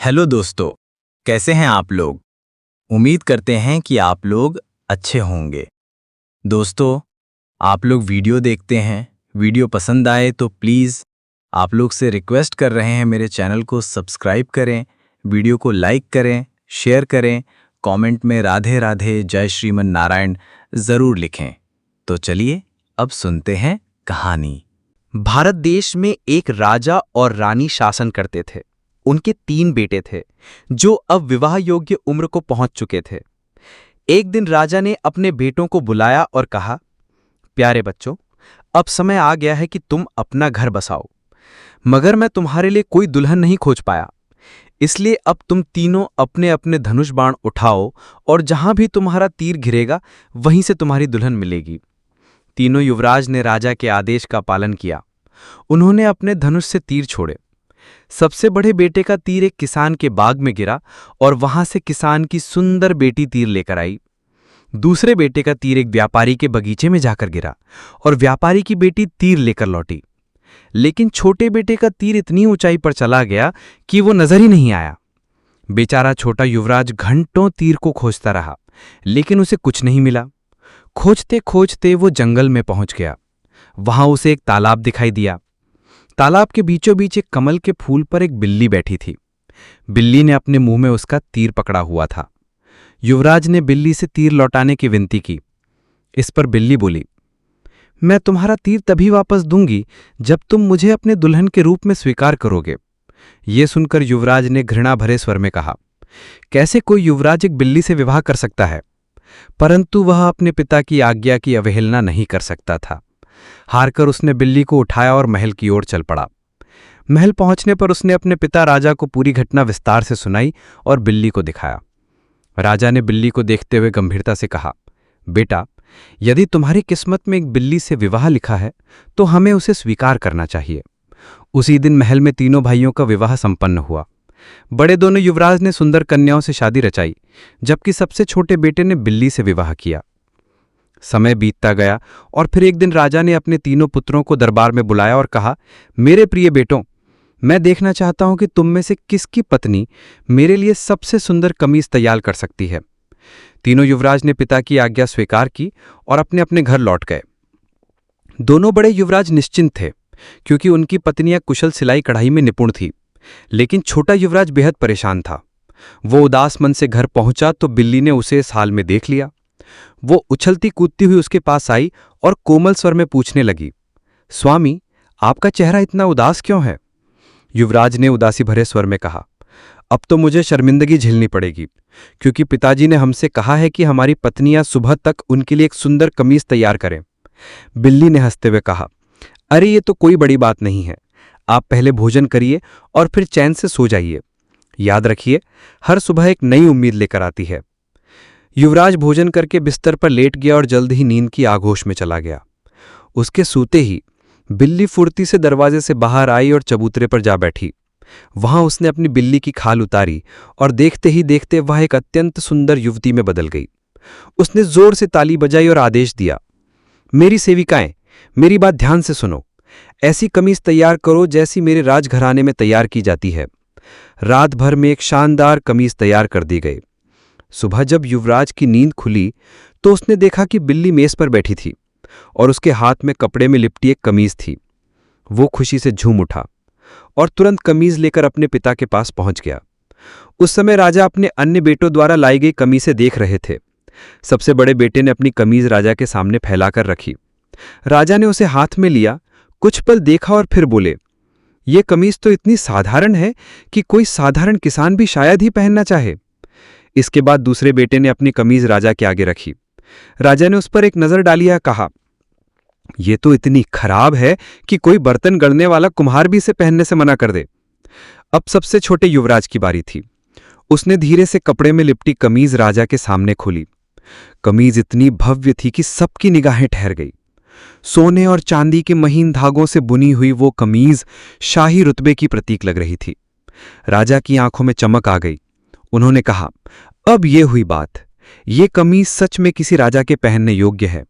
Hello दोस्तों, कैसे हैं आप लोग। उम्मीद करते हैं कि आप लोग अच्छे होंगे। दोस्तों, आप लोग वीडियो देखते हैं, वीडियो पसंद आए तो प्लीज़ आप लोग से रिक्वेस्ट कर रहे हैं मेरे चैनल को सब्सक्राइब करें, वीडियो को लाइक करें, शेयर करें, कमेंट में राधे राधे जय श्रीमन नारायण ज़रूर लिखें। तो चलिए अब सुनते हैं कहानी। भारत देश में एक राजा और रानी शासन करते थे। उनके 3 बेटे थे जो अब विवाह योग्य उम्र को पहुंच चुके थे। एक दिन राजा ने अपने बेटों को बुलाया और कहा, प्यारे बच्चों, अब समय आ गया है कि तुम अपना घर बसाओ, मगर मैं तुम्हारे लिए कोई दुल्हन नहीं खोज पाया। इसलिए अब तुम तीनों अपने अपने धनुष बाण उठाओ और जहां भी तुम्हारा तीर घिरेगा वहीं से तुम्हारी दुल्हन मिलेगी। तीनों युवराज ने राजा के आदेश का पालन किया। उन्होंने अपने धनुष से तीर छोड़े। सबसे बड़े बेटे का तीर एक किसान के बाग में गिरा और वहां से किसान की सुंदर बेटी तीर लेकर आई। दूसरे बेटे का तीर एक व्यापारी के बगीचे में जाकर गिरा और व्यापारी की बेटी तीर लेकर लौटी। लेकिन छोटे बेटे का तीर इतनी ऊंचाई पर चला गया कि वो नजर ही नहीं आया। बेचारा छोटा युवराज घंटों तीर को खोजता रहा, लेकिन उसे कुछ नहीं मिला। खोजते खोजते वो जंगल में पहुंच गया। वहां उसे एक तालाब दिखाई दिया। तालाब के बीचों बीच एक कमल के फूल पर एक बिल्ली बैठी थी। बिल्ली ने अपने मुंह में उसका तीर पकड़ा हुआ था। युवराज ने बिल्ली से तीर लौटाने की विनती की। इस पर बिल्ली बोली, मैं तुम्हारा तीर तभी वापस दूंगी जब तुम मुझे अपने दुल्हन के रूप में स्वीकार करोगे। ये सुनकर युवराज ने घृणा भरे स्वर में कहा, कैसे कोई युवराज एक बिल्ली से विवाह कर सकता है। परंतु वह अपने पिता की आज्ञा की अवहेलना नहीं कर सकता था। हारकर उसने बिल्ली को उठाया और महल की ओर चल पड़ा। महल पहुंचने पर उसने अपने पिता राजा को पूरी घटना विस्तार से सुनाई और बिल्ली को दिखाया। राजा ने बिल्ली को देखते हुए गंभीरता से कहा, बेटा, यदि तुम्हारी किस्मत में एक बिल्ली से विवाह लिखा है तो हमें उसे स्वीकार करना चाहिए। उसी दिन महल में तीनों भाइयों का विवाह संपन्न हुआ। बड़े दोनों युवराज ने सुंदर कन्याओं से शादी रचाई, जबकि सबसे छोटे बेटे ने बिल्ली से विवाह किया। समय बीतता गया और फिर एक दिन राजा ने अपने तीनों पुत्रों को दरबार में बुलाया और कहा, मेरे प्रिय बेटों, मैं देखना चाहता हूं कि तुम में से किसकी पत्नी मेरे लिए सबसे सुंदर कमीज तैयार कर सकती है। तीनों युवराज ने पिता की आज्ञा स्वीकार की और अपने अपने घर लौट गए। दोनों बड़े युवराज निश्चिंत थे क्योंकि उनकी पत्नियां कुशल सिलाई कढ़ाई में निपुण थी। लेकिन छोटा युवराज बेहद परेशान था। वो उदास मन से घर पहुंचा तो बिल्ली ने उसे इस हाल में देख लिया। वो उछलती कूदती हुई उसके पास आई और कोमल स्वर में पूछने लगी, स्वामी, आपका चेहरा इतना उदास क्यों है। युवराज ने उदासी भरे स्वर में कहा, अब तो मुझे शर्मिंदगी झेलनी पड़ेगी, क्योंकि पिताजी ने हमसे कहा है कि हमारी पत्नियां सुबह तक उनके लिए एक सुंदर कमीज तैयार करें। बिल्ली ने हंसते हुए कहा, अरे ये तो कोई बड़ी बात नहीं है। आप पहले भोजन करिए और फिर चैन से सो जाइए। याद रखिए, हर सुबह एक नई उम्मीद लेकर आती है। युवराज भोजन करके बिस्तर पर लेट गया और जल्द ही नींद की आगोश में चला गया। उसके सूते ही बिल्ली फुर्ती से दरवाजे से बाहर आई और चबूतरे पर जा बैठी। वहां उसने अपनी बिल्ली की खाल उतारी और देखते ही देखते वह एक अत्यंत सुंदर युवती में बदल गई। उसने जोर से ताली बजाई और आदेश दिया, मेरी सेविकाएं, मेरी बात ध्यान से सुनो। ऐसी कमीज तैयार करो जैसी मेरे राजघराने में तैयार की जाती है। रात भर में एक शानदार कमीज तैयार कर दी गई। सुबह जब युवराज की नींद खुली तो उसने देखा कि बिल्ली मेज पर बैठी थी और उसके हाथ में कपड़े में लिपटी एक कमीज थी। वो खुशी से झूम उठा और तुरंत कमीज लेकर अपने पिता के पास पहुंच गया। उस समय राजा अपने अन्य बेटों द्वारा लाई गई कमीजें देख रहे थे। सबसे बड़े बेटे ने अपनी कमीज राजा के सामने फैलाकर रखी। राजा ने उसे हाथ में लिया, कुछ पल देखा और फिर बोले, ये कमीज तो इतनी साधारण है कि कोई साधारण किसान भी शायद ही पहनना चाहे। इसके बाद दूसरे बेटे ने अपनी कमीज राजा के आगे रखी। राजा ने उस पर एक नजर डाली और कहा, यह तो इतनी खराब है कि कोई बर्तन गढ़ने वाला कुम्हार भी इसे पहनने से मना कर दे। अब सबसे छोटे युवराज की बारी थी। उसने धीरे से कपड़े में लिपटी कमीज राजा के सामने खोली। कमीज इतनी भव्य थी कि सबकी निगाहें ठहर गई। सोने और चांदी के महीन धागों से बुनी हुई वो कमीज शाही रुतबे की प्रतीक लग रही थी। राजा की आंखों में चमक आ गई। उन्होंने कहा, अब ये हुई बात, ये कमीज सच में किसी राजा के पहनने योग्य है।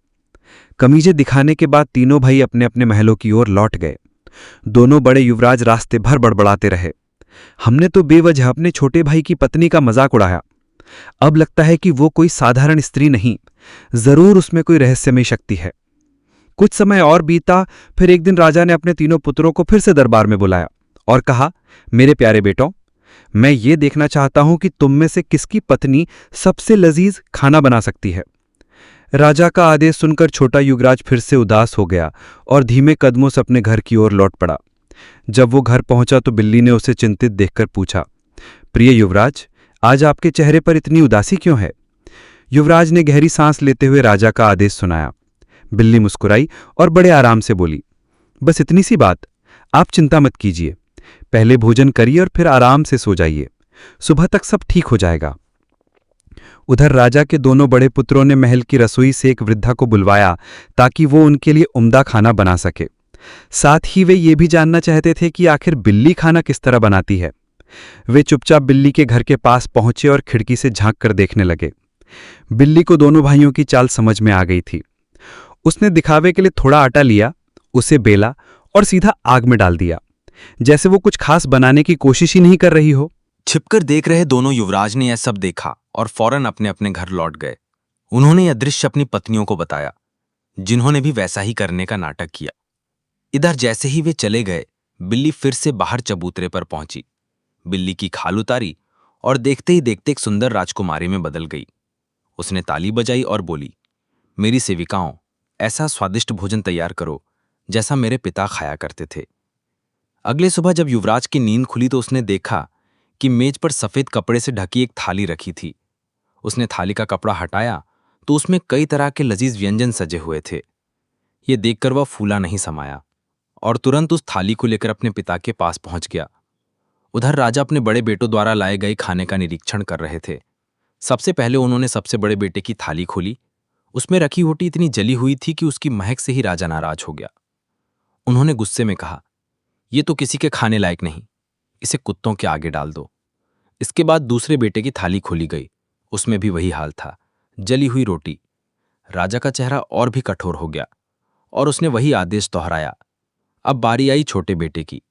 कमीजें दिखाने के बाद तीनों भाई अपने अपने महलों की ओर लौट गए। दोनों बड़े युवराज रास्ते भर बड़बड़ाते रहे। हमने तो बेवजह अपने छोटे भाई की पत्नी का मजाक उड़ाया। अब लगता है कि वो कोई साधारण स्त्री नहीं, जरूर उसमें कोई रहस्यमय शक्ति है। कुछ समय और बीता, फिर एक दिन राजा ने अपने तीनों पुत्रों को फिर से दरबार में बुलाया और कहा, मेरे प्यारे बेटों, मैं ये देखना चाहता हूं कि तुम में से किसकी पत्नी सबसे लजीज खाना बना सकती है। राजा का आदेश सुनकर छोटा युवराज फिर से उदास हो गया और धीमे कदमों से अपने घर की ओर लौट पड़ा। जब वो घर पहुंचा तो बिल्ली ने उसे चिंतित देखकर पूछा, प्रिय युवराज, आज आपके चेहरे पर इतनी उदासी क्यों है? युवराज ने गहरी सांस लेते हुए राजा का आदेश सुनाया। बिल्ली मुस्कुराई और बड़े आराम से बोली, बस इतनी सी बात, आप चिंता मत कीजिए। पहले भोजन करिए और फिर आराम से सो जाइए, सुबह तक सब ठीक हो जाएगा। उधर राजा के दोनों बड़े पुत्रों ने महल की रसोई से एक वृद्धा को बुलवाया ताकि वो उनके लिए उम्दा खाना बना सके। साथ ही वे ये भी जानना चाहते थे कि आखिर बिल्ली खाना किस तरह बनाती है। वे चुपचाप बिल्ली के घर के पास पहुंचे और खिड़की से झांक कर देखने लगे। बिल्ली को दोनों भाइयों की चाल समझ में आ गई थी। उसने दिखावे के लिए थोड़ा आटा लिया, उसे बेला और सीधा आग में डाल दिया, जैसे वो कुछ खास बनाने की कोशिश ही नहीं कर रही हो। छिपकर देख रहे दोनों युवराज ने यह सब देखा और फौरन अपने अपने घर लौट गए। उन्होंने यह दृश्य अपनी पत्नियों को बताया, जिन्होंने भी वैसा ही करने का नाटक किया। इधर जैसे ही वे चले गए, बिल्ली फिर से बाहर चबूतरे पर पहुंची। बिल्ली की खाल उतारी और देखते ही देखते एक सुंदर राजकुमारी में बदल गई। उसने ताली बजाई और बोली, मेरी सेविकाओं, ऐसा स्वादिष्ट भोजन तैयार करो जैसा मेरे पिता खाया करते थे। अगले सुबह जब युवराज की नींद खुली तो उसने देखा कि मेज पर सफेद कपड़े से ढकी एक थाली रखी थी। उसने थाली का कपड़ा हटाया तो उसमें कई तरह के लजीज व्यंजन सजे हुए थे। ये देखकर वह फूला नहीं समाया और तुरंत उस थाली को लेकर अपने पिता के पास पहुंच गया। उधर राजा अपने बड़े बेटों द्वारा लाए गए खाने का निरीक्षण कर रहे थे। सबसे पहले उन्होंने सबसे बड़े बेटे की थाली खोली। उसमें रखी रोटी इतनी जली हुई थी कि उसकी महक से ही राजा नाराज हो गया। उन्होंने गुस्से में कहा, यह तो किसी के खाने लायक नहीं, इसे कुत्तों के आगे डाल दो। इसके बाद दूसरे बेटे की थाली खोली गई। उसमें भी वही हाल था, जली हुई रोटी। राजा का चेहरा और भी कठोर हो गया और उसने वही आदेश दोहराया। अब बारी आई छोटे बेटे की।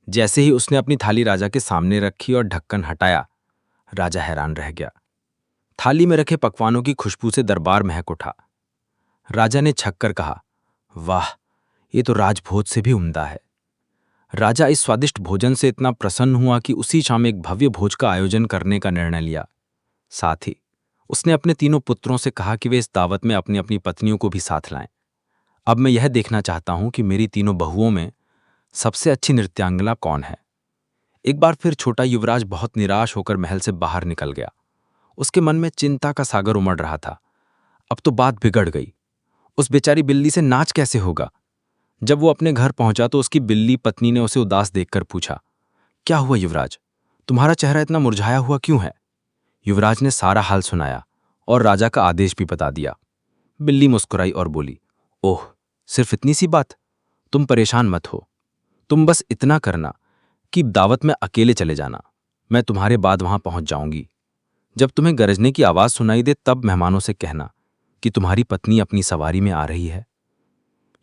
जैसे ही उसने अपनी थाली राजा के सामने रखी और ढक्कन हटाया, राजा हैरान रह गया। थाली में रखे पकवानों की खुशबू से दरबार महक उठा। राजा ने छक्कर कहा, वाह, ये तो राजभोज से भी उम्दा है। राजा इस स्वादिष्ट भोजन से इतना प्रसन्न हुआ कि उसी शाम एक भव्य भोज का आयोजन करने का निर्णय लिया। साथ ही उसने अपने तीनों पुत्रों से कहा कि वे इस दावत में अपनी अपनी पत्नियों को भी साथ लाएं। अब मैं यह देखना चाहता हूं कि मेरी तीनों बहुओं में सबसे अच्छी नृत्यांगना कौन है। एक बार फिर छोटा युवराज बहुत निराश होकर महल से बाहर निकल गया। उसके मन में चिंता का सागर उमड़ रहा था। अब तो बात बिगड़ गई। उस बेचारी बिल्ली से नाच कैसे होगा? जब वो अपने घर पहुंचा तो उसकी बिल्ली पत्नी ने उसे उदास देखकर पूछा, क्या हुआ युवराज, तुम्हारा चेहरा इतना मुरझाया हुआ क्यों है? युवराज ने सारा हाल सुनाया और राजा का आदेश भी बता दिया। बिल्ली मुस्कुराई और बोली, ओह, सिर्फ इतनी सी बात? तुम परेशान मत हो। तुम बस इतना करना कि दावत में अकेले चले जाना। मैं तुम्हारे बाद वहां पहुंच जाऊंगी। जब तुम्हें गरजने की आवाज सुनाई दे तब मेहमानों से कहना कि तुम्हारी पत्नी अपनी सवारी में आ रही है।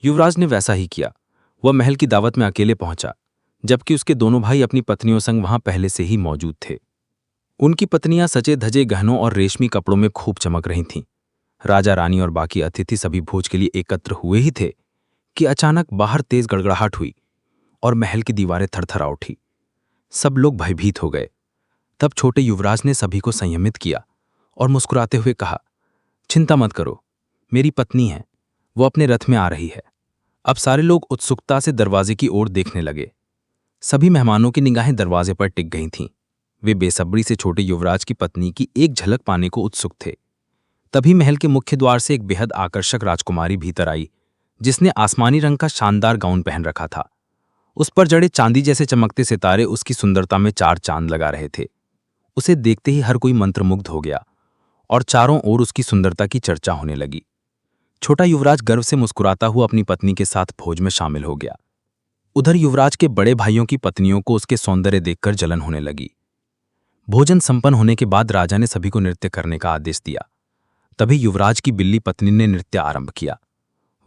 युवराज ने वैसा ही किया। वह महल की दावत में अकेले पहुंचा, जबकि उसके दोनों भाई अपनी पत्नियों संग वहां पहले से ही मौजूद थे। उनकी पत्नियां सजे धजे गहनों और रेशमी कपड़ों में खूब चमक रही थीं। राजा, रानी और बाकी अतिथि सभी भोज के लिए एकत्र हुए ही थे कि अचानक बाहर तेज गड़गड़ाहट हुई और महल की दीवारें थरथरा उठी। सब लोग भयभीत हो गए। तब छोटे युवराज ने सभी को संयमित किया और मुस्कुराते हुए कहा, चिंता मत करो, मेरी पत्नी है, वो अपने रथ में आ रही है। अब सारे लोग उत्सुकता से दरवाजे की ओर देखने लगे। सभी मेहमानों की निगाहें दरवाजे पर टिक गई थीं। वे बेसब्री से छोटे युवराज की पत्नी की एक झलक पाने को उत्सुक थे। तभी महल के मुख्य द्वार से एक बेहद आकर्षक राजकुमारी भीतर आई, जिसने आसमानी रंग का शानदार गाउन पहन रखा था। उस पर जड़े चांदी जैसे चमकते सितारे उसकी सुंदरता में चार चांद लगा रहे थे। उसे देखते ही हर कोई मंत्रमुग्ध हो गया और चारों ओर उसकी सुंदरता की चर्चा होने लगी। छोटा युवराज गर्व से मुस्कुराता हुआ अपनी पत्नी के साथ भोज में शामिल हो गया। उधर युवराज के बड़े भाइयों की पत्नियों को उसके सौंदर्य देखकर जलन होने लगी। भोजन संपन्न होने के बाद राजा ने सभी को नृत्य करने का आदेश दिया। तभी युवराज की बिल्ली पत्नी ने नृत्य आरंभ किया।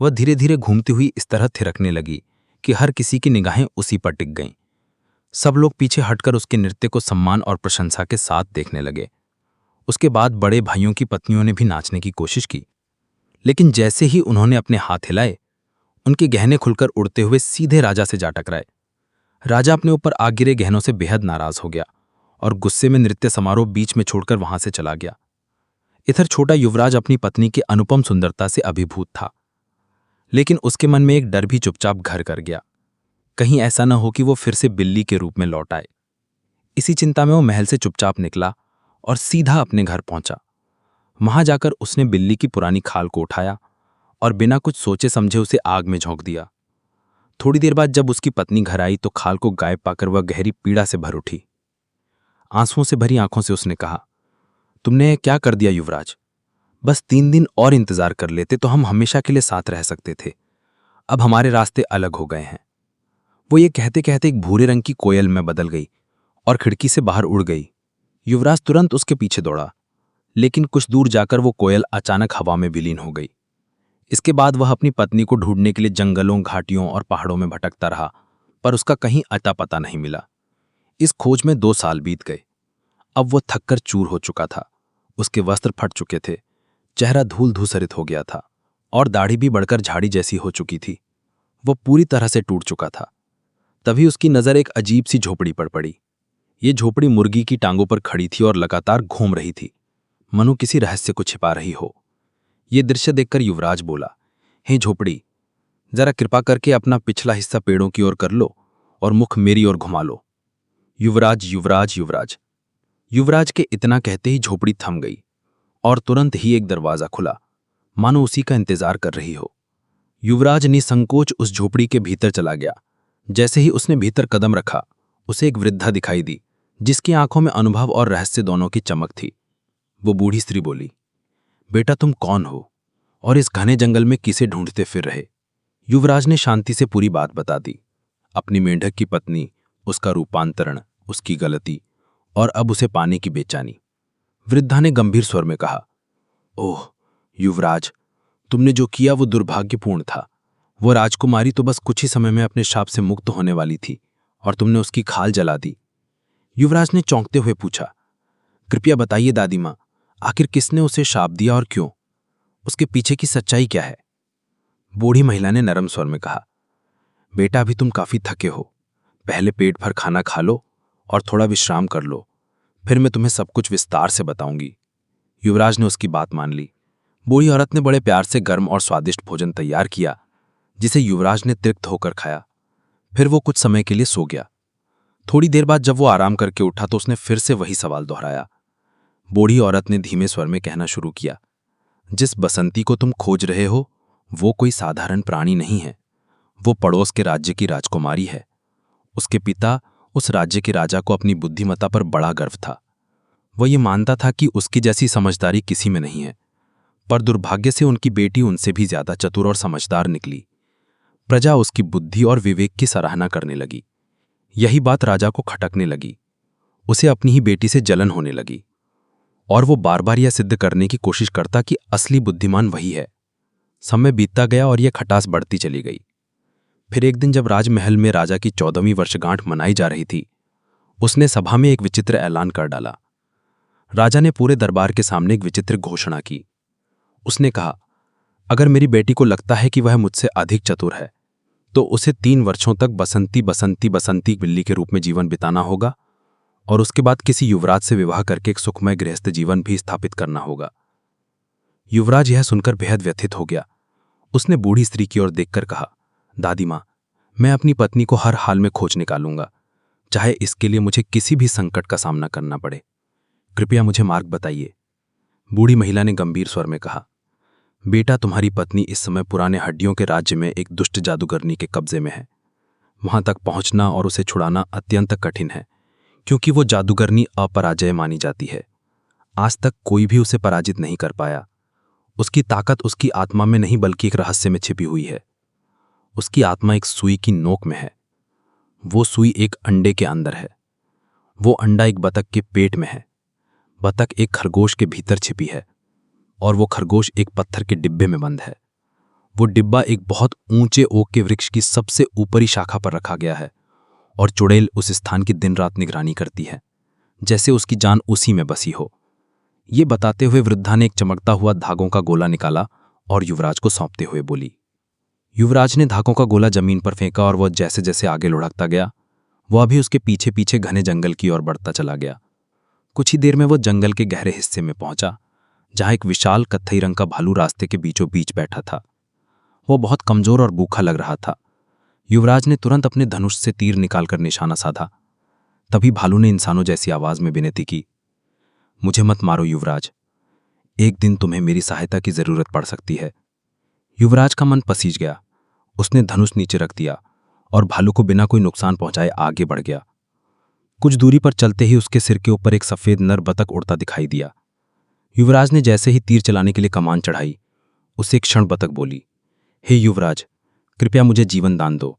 वह धीरे धीरे घूमती हुई इस तरह थिरकने लगी कि हर किसी की निगाहें उसी पर टिक गईं। सब लोग पीछे हटकर उसके नृत्य को सम्मान और प्रशंसा के साथ देखने लगे। उसके बाद बड़े भाइयों की पत्नियों ने भी नाचने की कोशिश की, लेकिन जैसे ही उन्होंने अपने हाथ हिलाए, उनके गहने खुलकर उड़ते हुए सीधे राजा से जा टकराए। राजा अपने ऊपर आ गिरे गहनों से बेहद नाराज हो गया और गुस्से में नृत्य समारोह बीच में छोड़कर वहां से चला गया। इधर छोटा युवराज अपनी पत्नी की अनुपम सुंदरता से अभिभूत था, लेकिन उसके मन में एक डर भी चुपचाप घर कर गया। कहीं ऐसा न हो कि वो फिर से बिल्ली के रूप में लौट आए। इसी चिंता में वो महल से चुपचाप निकला और सीधा अपने घर पहुंचा। वहां जाकर उसने बिल्ली की पुरानी खाल को उठाया और बिना कुछ सोचे समझे उसे आग में झोंक दिया। थोड़ी देर बाद जब उसकी पत्नी घर आई तो खाल को गायब पाकर वह गहरी पीड़ा से भर उठी। आंसुओं से भरी आंखों से उसने कहा, तुमने क्या कर दिया युवराज? बस 3 दिन और इंतजार कर लेते तो हम हमेशा के लिए साथ रह सकते थे। अब हमारे रास्ते अलग हो गए हैं। वो ये कहते कहते एक भूरे रंग की कोयल में बदल गई और खिड़की से बाहर उड़ गई। युवराज तुरंत उसके पीछे दौड़ा, लेकिन कुछ दूर जाकर वो कोयल अचानक हवा में विलीन हो गई। इसके बाद वह अपनी पत्नी को ढूंढने के लिए जंगलों, घाटियों और पहाड़ों में भटकता रहा, पर उसका कहीं अता पता नहीं मिला। इस खोज में 2 साल बीत गए। अब वो थककर चूर हो चुका था। उसके वस्त्र फट चुके थे, चेहरा धूल धूसरित हो गया था और दाढ़ी भी बढ़कर झाड़ी जैसी हो चुकी थी। वो पूरी तरह से टूट चुका था। तभी उसकी नजर एक अजीब सी झोपड़ी पर पड़ी। ये झोपड़ी मुर्गी की टांगों पर खड़ी थी और लगातार घूम रही थी, मनु किसी रहस्य को छिपा रही हो। ये दृश्य देखकर युवराज बोला, हे झोपड़ी, जरा कृपा करके अपना पिछला हिस्सा पेड़ों की ओर कर लो और मुख मेरी ओर घुमा लो। युवराज, युवराज, युवराज। युवराज के इतना कहते ही झोपड़ी थम गई और तुरंत ही एक दरवाजा खुला, मानो उसी का इंतजार कर रही हो। युवराज निसंकोच उस झोपड़ी के भीतर चला गया। जैसे ही उसने भीतर कदम रखा, उसे एक वृद्धा दिखाई दी, जिसकी आंखों में अनुभव और रहस्य दोनों की चमक थी। वो बूढ़ी स्त्री बोली, बेटा तुम कौन हो और इस घने जंगल में किसे ढूंढते फिर रहे? युवराज ने शांति से पूरी बात बता दी, अपनी मेंढक की पत्नी, उसका रूपांतरण, उसकी गलती और अब उसे पाने की बेचैनी। वृद्धा ने गंभीर स्वर में कहा, ओह युवराज, तुमने जो किया वो दुर्भाग्यपूर्ण था। वो राजकुमारी तो बस कुछ ही समय में अपने शाप से मुक्त होने वाली थी और तुमने उसकी खाल जला दी। युवराज ने चौंकते हुए पूछा, कृपया बताइए दादी मां, आखिर किसने उसे शाप दिया और क्यों? उसके पीछे की सच्चाई क्या है? बूढ़ी महिला ने नरम स्वर में कहा, बेटा अभी तुम काफी थके हो, पहले पेट भर खाना खा लो और थोड़ा विश्राम कर लो, फिर मैं तुम्हें सब कुछ विस्तार से बताऊंगी। युवराज ने उसकी बात मान ली। बूढ़ी औरत ने बड़े प्यार से गर्म और स्वादिष्ट भोजन तैयार किया, जिसे युवराज ने तृप्त होकर खाया। फिर वो कुछ समय के लिए सो गया। थोड़ी देर बाद जब वो आराम करके उठा तो उसने फिर से वही सवाल दोहराया। बूढ़ी औरत ने धीमे स्वर में कहना शुरू किया, जिस बसंती को तुम खोज रहे हो वो कोई साधारण प्राणी नहीं है। वो पड़ोस के राज्य की राजकुमारी है। उसके पिता उस राज्य के राजा को अपनी बुद्धिमत्ता पर बड़ा गर्व था। वो ये मानता था कि उसकी जैसी समझदारी किसी में नहीं है, पर दुर्भाग्य से उनकी बेटी उनसे भी ज्यादा चतुर और समझदार निकली। प्रजा उसकी बुद्धि और विवेक की सराहना करने लगी। यही बात राजा को खटकने लगी। उसे अपनी ही बेटी से जलन होने लगी और वो बार बार यह सिद्ध करने की कोशिश करता कि असली बुद्धिमान वही है। समय बीतता गया और यह खटास बढ़ती चली गई। फिर एक दिन जब राजमहल में राजा की 14वीं वर्षगांठ मनाई जा रही थी, उसने सभा में एक विचित्र ऐलान कर डाला। राजा ने पूरे दरबार के सामने एक विचित्र घोषणा की। उसने कहा, अगर मेरी बेटी को लगता है कि वह मुझसे अधिक चतुर है तो उसे 3 वर्षों तक बसंती बसंती बसंती बिल्ली के रूप में जीवन बिताना होगा और उसके बाद किसी युवराज से विवाह करके एक सुखमय गृहस्थ जीवन भी स्थापित करना होगा। युवराज यह सुनकर बेहद व्यथित हो गया। उसने बूढ़ी स्त्री की ओर देखकर कहा, दादी मां, मैं अपनी पत्नी को हर हाल में खोज निकालूंगा, चाहे इसके लिए मुझे किसी भी संकट का सामना करना पड़े। कृपया मुझे मार्ग बताइए। बूढ़ी महिला ने गंभीर स्वर में कहा, बेटा तुम्हारी पत्नी इस समय पुराने हड्डियों के राज्य में एक दुष्ट जादूगरनी के कब्जे में है। वहां तक पहुंचना और उसे छुड़ाना अत्यंत कठिन है, क्योंकि वो जादूगरनी अपराजय मानी जाती है। आज तक कोई भी उसे पराजित नहीं कर पाया। उसकी ताकत उसकी आत्मा में नहीं बल्कि एक रहस्य में छिपी हुई है। उसकी आत्मा एक सुई की नोक में है। वो सुई एक अंडे के अंदर है। वो अंडा एक बतख के पेट में है। बतख एक खरगोश के भीतर छिपी है और वो खरगोश एक पत्थर के डिब्बे में बंद है। वो डिब्बा एक बहुत ऊंचे ओक के वृक्ष की सबसे ऊपरी शाखा पर रखा गया है और चुड़ैल उस स्थान की दिन रात निगरानी करती है, जैसे उसकी जान उसी में बसी हो। ये बताते हुए वृद्धा ने एक चमकता हुआ धागों का गोला निकाला और युवराज को सौंपते हुए बोली। युवराज ने धागों का गोला जमीन पर फेंका और वह जैसे जैसे आगे लुढ़कता गया, वह भी उसके पीछे पीछे घने जंगल की ओर बढ़ता चला गया। कुछ ही देर में वह जंगल के गहरे हिस्से में पहुंचा, जहां एक विशाल कत्थई रंग का भालू रास्ते के बीचों बीच बैठा था। वह बहुत कमजोर और भूखा लग रहा था। युवराज ने तुरंत अपने धनुष से तीर निकालकर निशाना साधा। तभी भालू ने इंसानों जैसी आवाज में विनती की, मुझे मत मारो युवराज, एक दिन तुम्हें मेरी सहायता की जरूरत पड़ सकती है। युवराज का मन पसीज गया। उसने धनुष नीचे रख दिया और भालू को बिना कोई नुकसान पहुंचाए आगे बढ़ गया। कुछ दूरी पर चलते ही उसके सिर के ऊपर एक सफेद नर बतख उड़ता दिखाई दिया। युवराज ने जैसे ही तीर चलाने के लिए कमान चढ़ाई, उसे एक क्षण बतख बोली, हे युवराज, कृपया मुझे जीवन दान दो,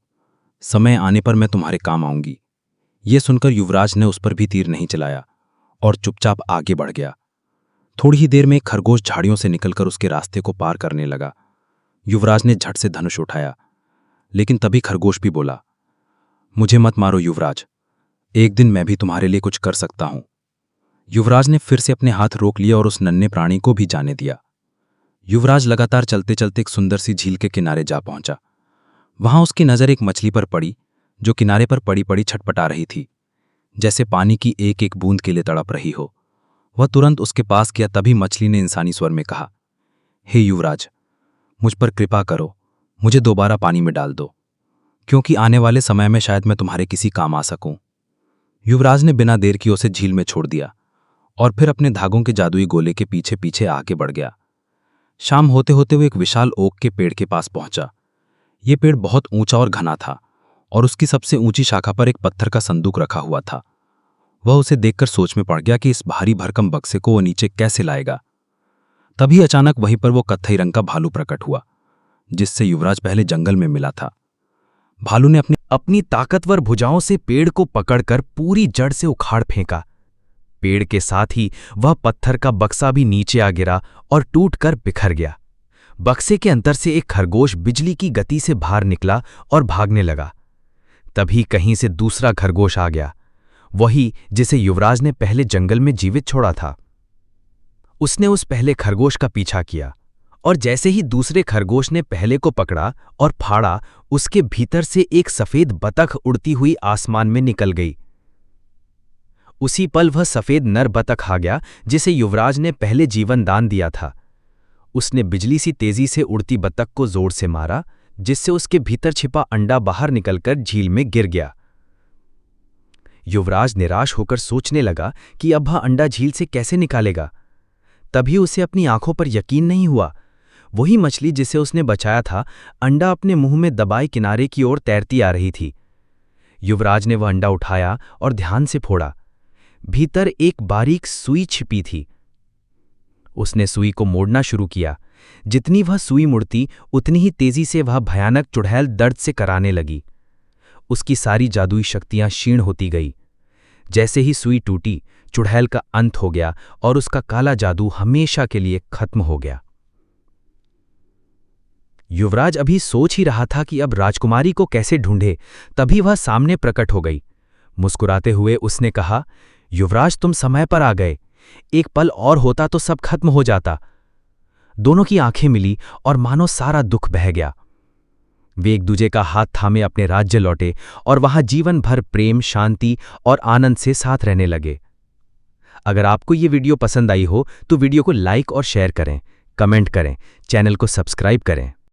समय आने पर मैं तुम्हारे काम आऊंगी। ये सुनकर युवराज ने उस पर भी तीर नहीं चलाया और चुपचाप आगे बढ़ गया। थोड़ी ही देर में एक खरगोश झाड़ियों से निकलकर उसके रास्ते को पार करने लगा। युवराज ने झट से धनुष उठाया, लेकिन तभी खरगोश भी बोला, मुझे मत मारो युवराज, एक दिन मैं भी तुम्हारे लिए कुछ कर सकता हूं। युवराज ने फिर से अपने हाथ रोक लिए और उस नन्हे प्राणी को भी जाने दिया। युवराज लगातार चलते चलते एक सुंदर सी झील के किनारे जा पहुंचा। वहां उसकी नजर एक मछली पर पड़ी, जो किनारे पर पड़ी पड़ी छटपटा रही थी, जैसे पानी की एक एक बूंद के लिए तड़प रही हो। वह तुरंत उसके पास गया। तभी मछली ने इंसानी स्वर में कहा, हे युवराज, मुझ पर कृपा करो, मुझे दोबारा पानी में डाल दो, क्योंकि आने वाले समय में शायद मैं तुम्हारे किसी काम आ सकूं। युवराज ने बिना देर किए उसे झील में छोड़ दिया और फिर अपने धागों के जादुई गोले के पीछे पीछे आगे बढ़ गया। शाम होते होते वो एक विशाल ओक के पेड़ के पास पहुंचा। ये पेड़ बहुत ऊंचा और घना था और उसकी सबसे ऊंची शाखा पर एक पत्थर का संदूक रखा हुआ था। वह उसे देखकर सोच में पड़ गया कि इस भारी भरकम बक्से को वो नीचे कैसे लाएगा। तभी अचानक वहीं पर वो कत्थई रंग का भालू प्रकट हुआ, जिससे युवराज पहले जंगल में मिला था। भालू ने अपनी ताकतवर भुजाओं से पेड़ को पकड़कर पूरी जड़ से उखाड़ फेंका। पेड़ के साथ ही वह पत्थर का बक्सा भी नीचे आ गिरा और टूटकर बिखर गया। बक्से के अंदर से एक खरगोश बिजली की गति से बाहर निकला और भागने लगा। तभी कहीं से दूसरा खरगोश आ गया, वही जिसे युवराज ने पहले जंगल में जीवित छोड़ा था। उसने उस पहले खरगोश का पीछा किया और जैसे ही दूसरे खरगोश ने पहले को पकड़ा और फाड़ा, उसके भीतर से एक सफेद बतख उड़ती हुई आसमान में निकल गई। उसी पल वह सफेद नर बतख आ गया, जिसे युवराज ने पहले जीवन दान दिया था। उसने बिजली सी तेजी से उड़ती बतख को जोर से मारा, जिससे उसके भीतर छिपा अंडा बाहर निकलकर झील में गिर गया। युवराज निराश होकर सोचने लगा कि अब वह अंडा झील से कैसे निकालेगा। तभी उसे अपनी आंखों पर यकीन नहीं हुआ। वही मछली जिसे उसने बचाया था, अंडा अपने मुंह में दबाए किनारे की ओर तैरती आ रही थी। युवराज ने वह अंडा उठाया और ध्यान से फोड़ा। भीतर एक बारीक सुई छिपी थी। उसने सुई को मोड़ना शुरू किया। जितनी वह सुई मुड़ती, उतनी ही तेजी से वह भयानक चुड़ैल दर्द से कराने लगी। उसकी सारी जादुई शक्तियां क्षीण होती गई। जैसे ही सुई टूटी, चुड़ैल का अंत हो गया और उसका काला जादू हमेशा के लिए खत्म हो गया। युवराज अभी सोच ही रहा था कि अब राजकुमारी को कैसे ढूंढे, तभी वह सामने प्रकट हो गई। मुस्कुराते हुए उसने कहा, युवराज, तुम समय पर आ गए। एक पल और होता तो सब खत्म हो जाता। दोनों की आंखें मिली और मानो सारा दुख बह गया। वे एक दूजे का हाथ थामे अपने राज्य लौटे और वहां जीवन भर प्रेम, शांति और आनंद से साथ रहने लगे। अगर आपको ये वीडियो पसंद आई हो तो वीडियो को लाइक और शेयर करें, कमेंट करें, चैनल को सब्सक्राइब करें।